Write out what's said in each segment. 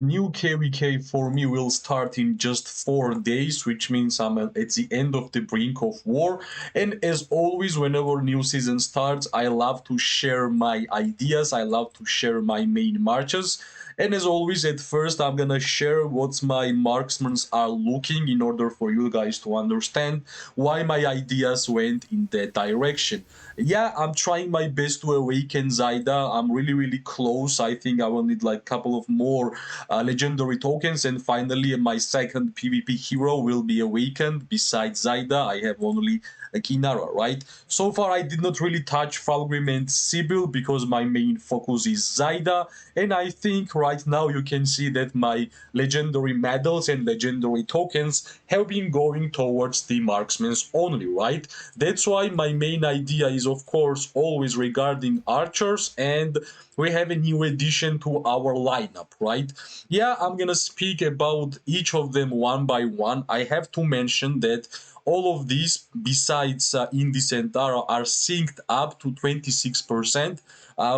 New KVK for me will start in just 4 days, which means I'm at the end of the brink of war. And as always, whenever new season starts, I love to share my ideas. I love to share my main marches. And as always, at first, I'm gonna share what my marksmen are looking in order for you guys to understand why my ideas went in that direction. Yeah, I'm trying my best to awaken Zaida. I'm really close. I think I will need like a couple of more legendary tokens, and finally my second PvP hero will be awakened. Besides Zaida, I have only a Kinara, right? So far I did not really touch Falgrim and Sibyl because my main focus is Zaida, and I think right now you can see that my legendary medals and legendary tokens have been going towards the marksmen only, right? That's why my main idea is of course always regarding archers, and we have a new addition to our lineup, right? Yeah, I'm gonna speak about each of them one by one. I have to mention that all of these, besides Indies and Tarra, are synced up to 26%.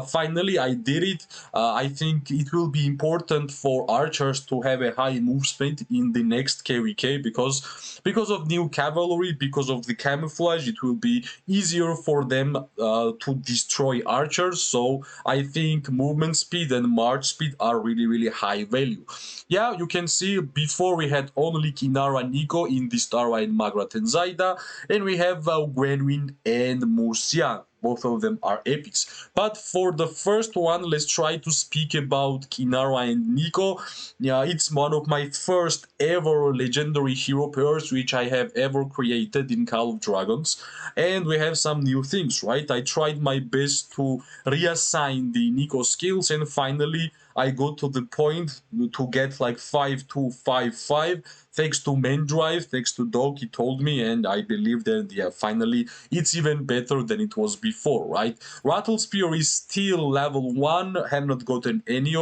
Finally, I did it. I think it will be important for archers to have a high move speed in the next KVK because of new cavalry, because of the camouflage. It will be easier for them to destroy archers. So I think movement speed and march speed are really high value. Yeah, you can see before we had only Kinara Nico in the Tarra and Magrat and Zaida, and we have Gwenwyn and Murcian. Both of them are epics. But for the first one, let's try to speak about Kinara and Nico. Yeah, it's one of my first ever legendary hero pairs which I have ever created in Call of Dragons. And we have some new things, right? I tried my best to reassign the Nico skills, and finally I got to the point to get like 5-2-5-5 thanks to Mendrive, thanks to Dog, he told me, and I believe that yeah, finally it's even better than it was before, right? Rattlespear is still level 1, have not gotten any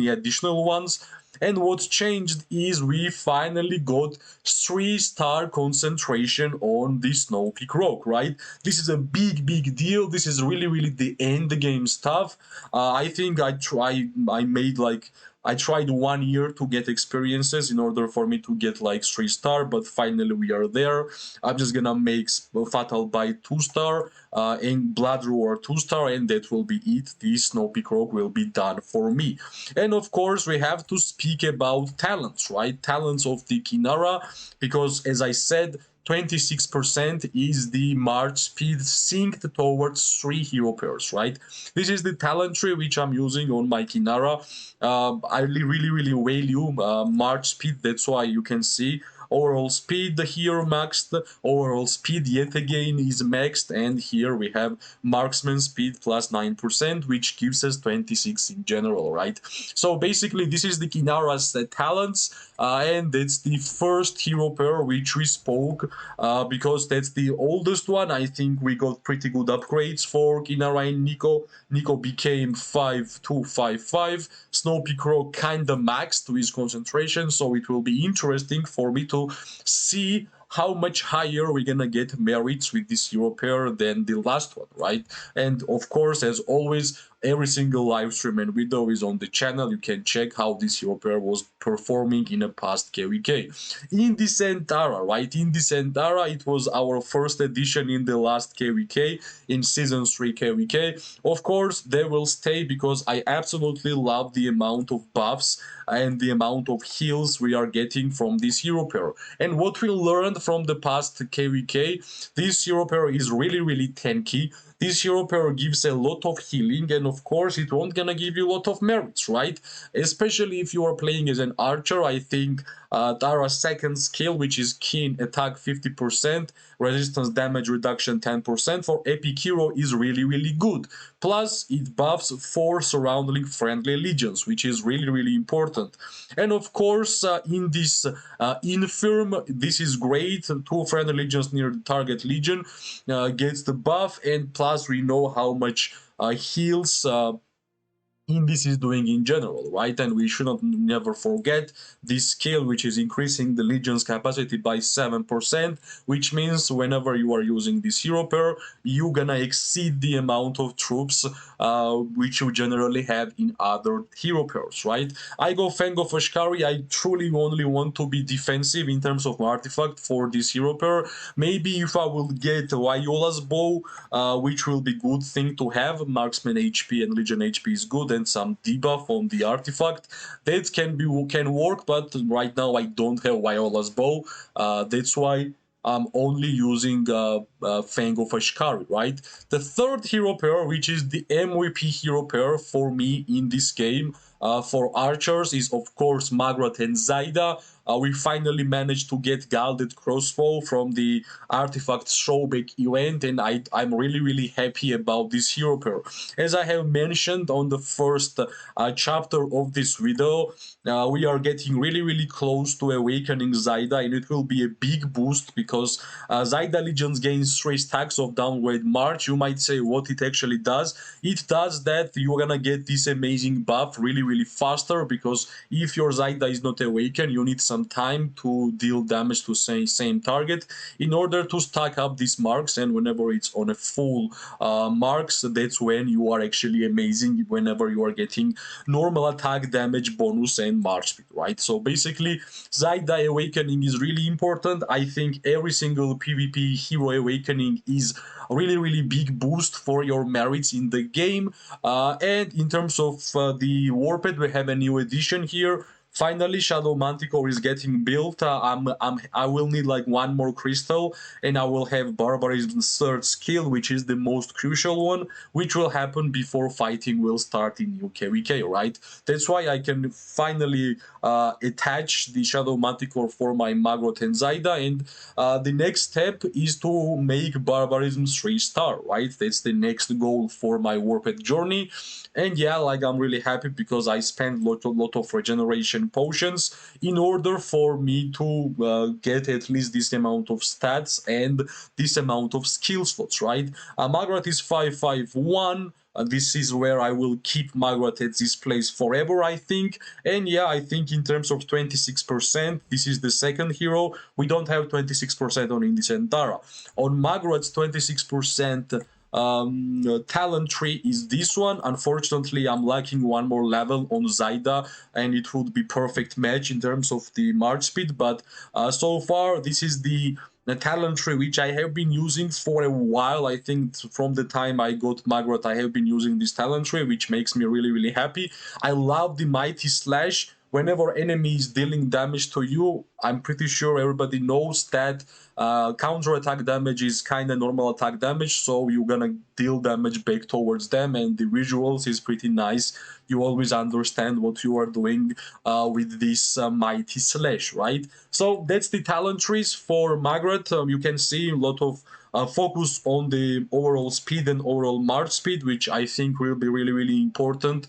additional ones. And what's changed is we finally got 3-star concentration on the Snow Peak Rock, right? This is a big deal. This is really the end game stuff. I think I tried 1 year to get experiences in order for me to get like 3-star, but finally we are there. I'm just gonna make Fatal Bite 2-star and Blood Roar 2-star, and that will be it. The Snow Peak Rock will be done for me. And of course, we have to speak about talents, right? Talents of the Kinara, because as I said, 26% is the March speed synced towards 3 hero pairs, right? This is the talent tree which I'm using on my Kinara. I really value March speed, that's why you can see overall speed here maxed, overall speed yet again is maxed, and here we have marksman speed plus 9%, which gives us 26 in general, right? So basically this is the Kinara's talents, and that's the first hero pair which we spoke, because that's the oldest one. I think we got pretty good upgrades for Kinara and Nico. Nico became 5-2-5-5. Snow Peak Rock kinda maxed to his concentration, so it will be interesting for me to see how much higher we're gonna get merits with this hero pair than the last one, right? And of course, as always, every single live stream and video is on the channel. You can check how this hero pair was performing in a past KVK. In the Tarra, right? In the Tarra, it was our first edition in the last KVK, in Season 3 KVK. Of course, they will stay because I absolutely love the amount of buffs and the amount of heals we are getting from this hero pair. And what we learned from the past KVK, this hero pair is really tanky. This hero pair gives a lot of healing, and of course it won't gonna give you a lot of merits, right? Especially if you are playing as an archer. I think Tarra's second skill, which is keen attack 50%, resistance damage reduction 10% for epic hero, is really good. Plus it buffs 4 surrounding friendly legions, which is really important. And of course in this infirm, this is great. 2 friendly legions near the target legion gets the buff, and plus we know how much heals Indies is doing in general, right? And we should not never forget this skill, which is increasing the legion's capacity by 7%, which means whenever you are using this hero pair, you're gonna exceed the amount of troops which you generally have in other hero pairs, right? I go Fang of Ashkari. I truly only want to be defensive in terms of artifact for this hero pair. Maybe if I will get Viola's bow, which will be good thing to have. Marksman HP and Legion HP is good, and some debuff on the artifact. That can work, but right now I don't have Viola's bow. That's why I'm only using Fang of Ashkari, right? The third hero pair, which is the MVP hero pair for me in this game, for archers, is of course Magrat and Zaida. We finally managed to get Gilded Crossbow from the Artifact Showback event, and I'm really, really happy about this hero pair. As I have mentioned on the first chapter of this video, we are getting really, really close to Awakening Zaida, and it will be a big boost because Zaida Legions gains 3 stacks of downgrade March. You might say what it actually does. It does that you're gonna get this amazing buff really, really faster, because if your Zaida is not awakened, you need some time to deal damage to same target in order to stack up these marks, and whenever it's on a full marks, that's when you are actually amazing, whenever you are getting normal attack damage bonus and march speed, right? So basically Zaida awakening is really important. I think every single PvP hero awakening is a really, really big boost for your merits in the game. And in terms of the Warped, we have a new addition here. Finally, Shadow Manticore is getting built. I will need like one more crystal, and I will have Barbarism's third skill, which is the most crucial one, which will happen before fighting will start in new KVK, right? That's why I can finally attach the Shadow Manticore for my Maggot and Zaida, and the next step is to make Barbarism 3-star, right? That's the next goal for my Warped journey. And yeah, like I'm really happy because I spent lot of regeneration potions in order for me to get at least this amount of stats and this amount of skill slots, right? Magrat is 551. This is where I will keep Magrat at this place forever, I think. And yeah, I think in terms of 26%, this is the second hero. We don't have 26% on Indies and Tarra. On Magrat's 26%, talent tree is this one. Unfortunately, I'm lacking one more level on Zaida, and it would be perfect match in terms of the march speed, but so far this is the talent tree which I have been using for a while. I think from the time I got Magrat, I have been using this talent tree, which makes me really, really happy. I love the Mighty Slash. Whenever enemy is dealing damage to you, I'm pretty sure everybody knows that counter attack damage is kind of normal attack damage, so you're gonna deal damage back towards them, and the visuals is pretty nice. You always understand what you are doing with this Mighty Slash, right? So that's the talent trees for Magrat. You can see a lot of focus on the overall speed and overall march speed, which I think will be really, really important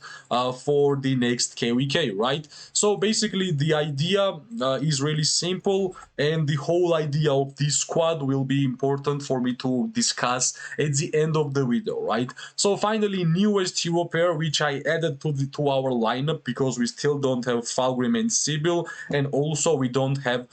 for the next KVK, right? So basically the idea is really simple, and the whole idea of this squad will be important for me to discuss at the end of the video, right? So finally, newest hero pair, which I added to our lineup because we still don't have Falgrim and Sibyl, and also we don't have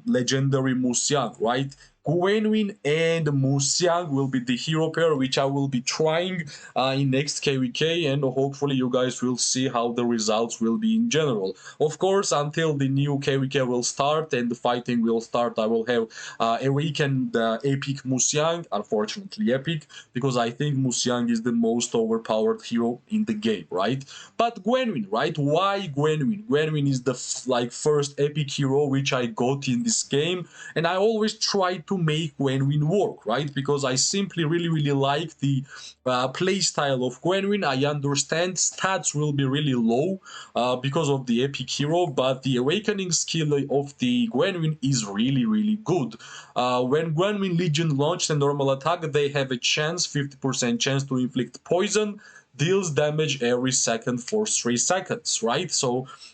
legendary Musiang, right? Gwenwyn and Musiang will be the hero pair which I will be trying in next KVK, and hopefully you guys will see how the results will be in general. Of course, until the new KVK will start and the fighting will start, I will have awakened epic Musiang, unfortunately epic, because I think Musiang is the most overpowered hero in the game, right? But Gwenwyn, right? Why Gwenwyn? Gwenwyn is the first epic hero which I got in this game, and I always try to make Gwenwyn work, right? Because I simply really, really like the playstyle of Gwenwyn. I understand stats will be really low because of the epic hero, but the awakening skill of the Gwenwyn is really, really good. When Gwenwyn Legion launched a normal attack, they have a chance, 50% chance to inflict poison. deals damage every second for 3 seconds, right? So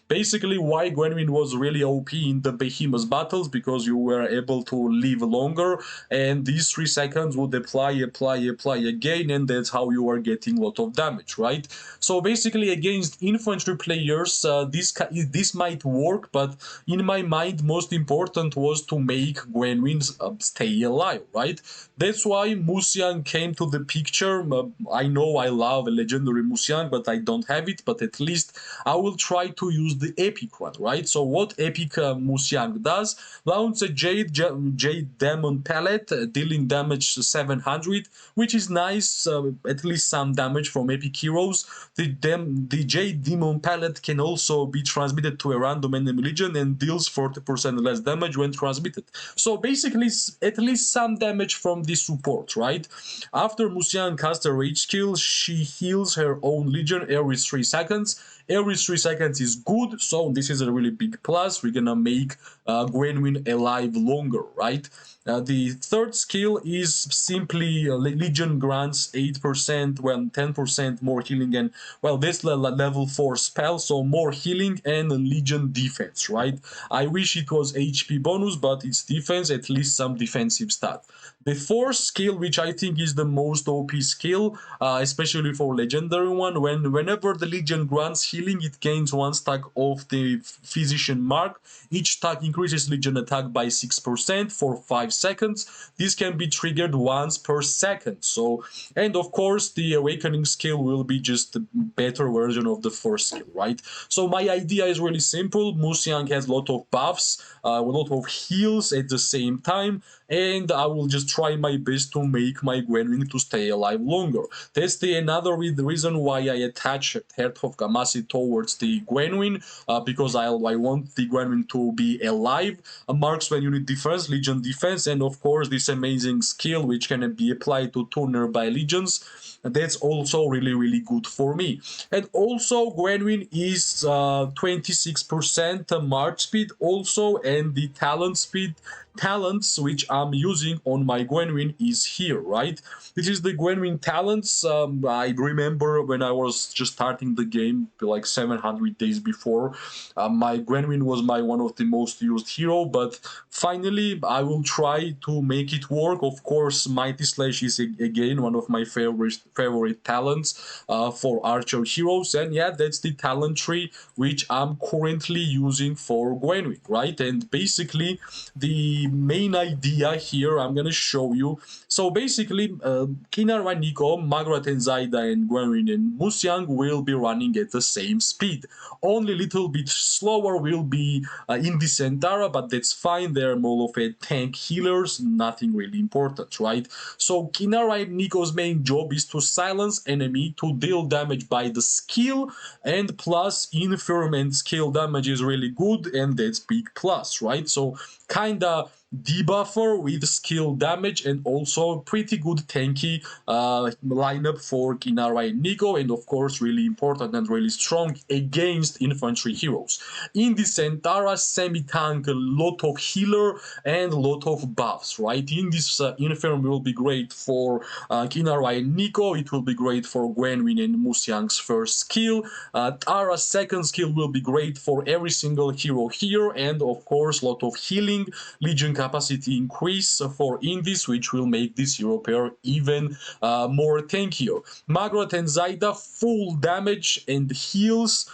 basically why Gwenwyn was really OP in the Behemoth battles, because you were able to live longer, and these 3 seconds would apply again, and that's how you are getting a lot of damage, right? So basically against infantry players, this might work, but in my mind most important was to make Gwenwyn stay alive, right? That's why Musiang came to the picture. I know I love a legendary Musiang, but I don't have it, but at least I will try to use the epic one, right? So what epic Musiang does: launch a Jade Demon Pellet, dealing damage 700, which is nice, at least some damage from epic heroes. The Jade Demon Pellet can also be transmitted to a random enemy legion and deals 40% less damage when transmitted. So basically, at least some damage from this support, right? After Musiang casts a rage skill, she heals her own legion every 3 seconds. Every 3 seconds is good, so this is a really big plus. We're gonna make Gwenwyn alive longer, right? The third skill is simply Legion grants 8% when 10% more healing, and well, this level 4 spell, so more healing and Legion defense, right? I wish it was HP bonus, but it's defense, at least some defensive stat. The fourth skill, which I think is the most OP skill, especially for legendary one, whenever the Legion grants healing, it gains 1 stack of the Physician Mark. Each stack increases Legion attack by 6% for 5 seconds. This can be triggered once per second. So, and of course, the Awakening skill will be just a better version of the first skill, right? So my idea is really simple. Musiang has a lot of buffs, a lot of heals at the same time, and I will just try my best to make my Gwenwyn to stay alive longer. That's the another reason why I attach Heart of Gamasi towards the Gwenwyn, because I want the Gwenwyn to be alive. Marksman unit defense, Legion defense, and of course this amazing skill which can be applied to 2 nearby legions. That's also really good for me. And also Gwenwyn is 26% march speed also, and the talents which I'm using on my Gwenwyn is here, right? This is the Gwenwyn talents. I remember when I was just starting the game, like 700 days before, my Gwenwyn was my one of the most used hero, but finally I will try to make it work. Of course, Mighty Slash is again one of my favorite talents for archer heroes, and yeah, that's the talent tree which I'm currently using for Gwenwyn, right? And basically the main idea here I'm gonna show you. So basically, Kinara, Nico, Margaret and Zaida, and Gwenwyn and Musiang will be running at the same speed. Only a little bit slower will be Indis and Tarra, but that's fine. They're more of a tank healers, nothing really important, right? So Kinara and Nico's main job is to silence enemy, to deal damage by the skill, and plus infirm and skill damage is really good, and that's big plus, right? So kinda debuffer with skill damage, and also pretty good tanky lineup for Kinara and Nico, and of course really important and really strong against infantry heroes. In the Centaura, semi-tank, a lot of healer and a lot of buffs, right? In this Infirm will be great for Kinara and Nico, it will be great for Gwenwyn and Musiang's first skill. Tarra's second skill will be great for every single hero here, and of course a lot of healing, Legion capacity increase for Indies, which will make this hero pair even more tankier. Margaret and Zaida, full damage and heals.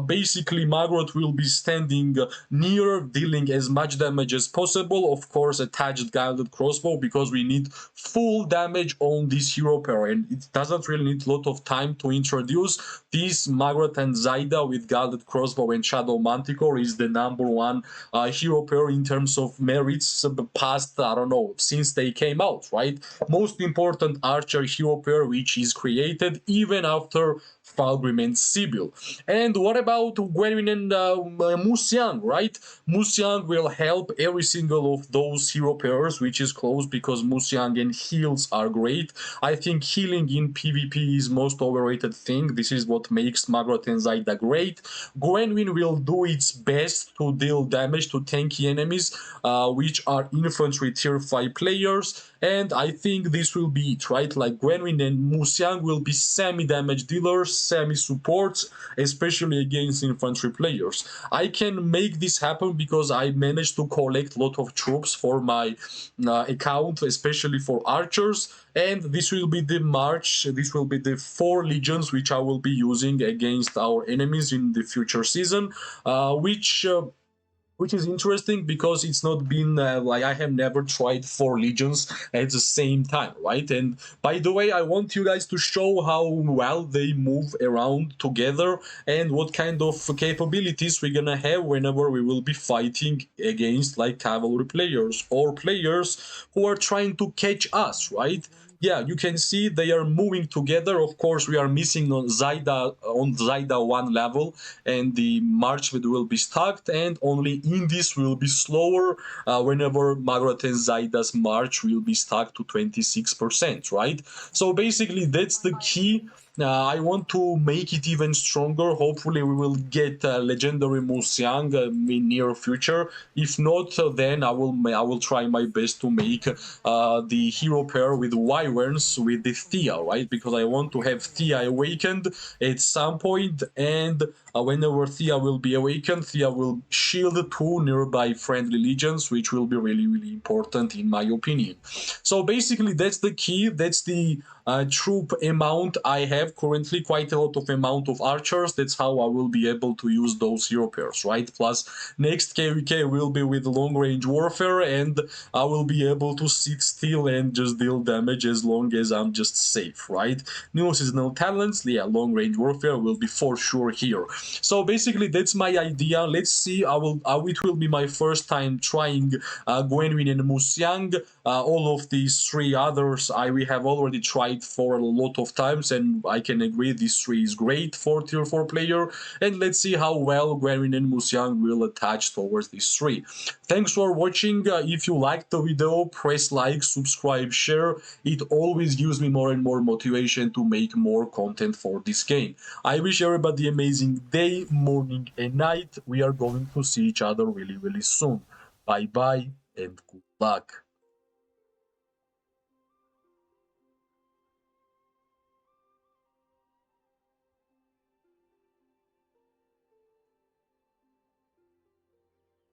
Basically, Margaret will be standing near, dealing as much damage as possible. Of course, attached guided crossbow, because we need full damage on this hero pair, and it doesn't really need a lot of time to introduce. This Margaret and Zaida with guided crossbow and Shadow Manticore is the #1 hero pair in terms of merits past, I don't know, since they came out, right? Most important archer hero pair which is created even after Falgrim and Sibyl. And what about Gwenwyn and Musyang, right? Musyang will help every single of those hero pairs, which is close because Musyang and heals are great. I think healing in PvP is most overrated thing. This is what makes Magrat and Zaida great. Gwenwyn will do its best to deal damage to tanky enemies, which are infantry tier 5 players. And I think this will be it, right? Like Gwenwyn and Musyang will be semi-damage dealers, semi-supports, especially against infantry players. I can make this happen because I managed to collect a lot of troops for my account, especially for archers. And this will be the march, this will be the 4 legions which I will be using against our enemies in the future season, which is interesting because it's not been like I have never tried 4 legions at the same time, right? And by the way, I want you guys to show how well they move around together and what kind of capabilities we're gonna have whenever we will be fighting against like cavalry players or players who are trying to catch us, right? Yeah, you can see they are moving together. Of course, we are missing on Zaida 1 level, and the march will be stuck, and only Indies will be slower whenever Magrat and Zaida's march will be stuck to 26%, right? So basically, that's the key. I want to make it even stronger. Hopefully, we will get legendary Musyang in near future. If not, then I will try my best to make the hero pair with Wyverns with the Thea, right? Because I want to have Thea awakened at some point, and whenever Thea will be awakened, Thea will shield 2 nearby friendly legions, which will be really, really important in my opinion. So basically, that's the key. That's the troop amount I have currently, quite a lot of amount of archers. That's how I will be able to use those hero pairs, right? Plus, next KVK will be with long range warfare, and I will be able to sit still and just deal damage as long as I'm just safe, right? New seasonal talents, yeah, long range warfare will be for sure here. So basically, that's my idea. Let's see. It will be my first time trying Gwenwyn and Musyang. All of these 3 others we have already tried for a lot of times, and I can agree this 3 is great for tier 4 player. And let's see how well Gwenwyn and Musyang will attach towards these 3. Thanks for watching. If you liked the video, press like, subscribe, share. It always gives me more and more motivation to make more content for this game. I wish everybody amazing day, morning, and night. We are going to see each other really, really soon. Bye bye and good luck.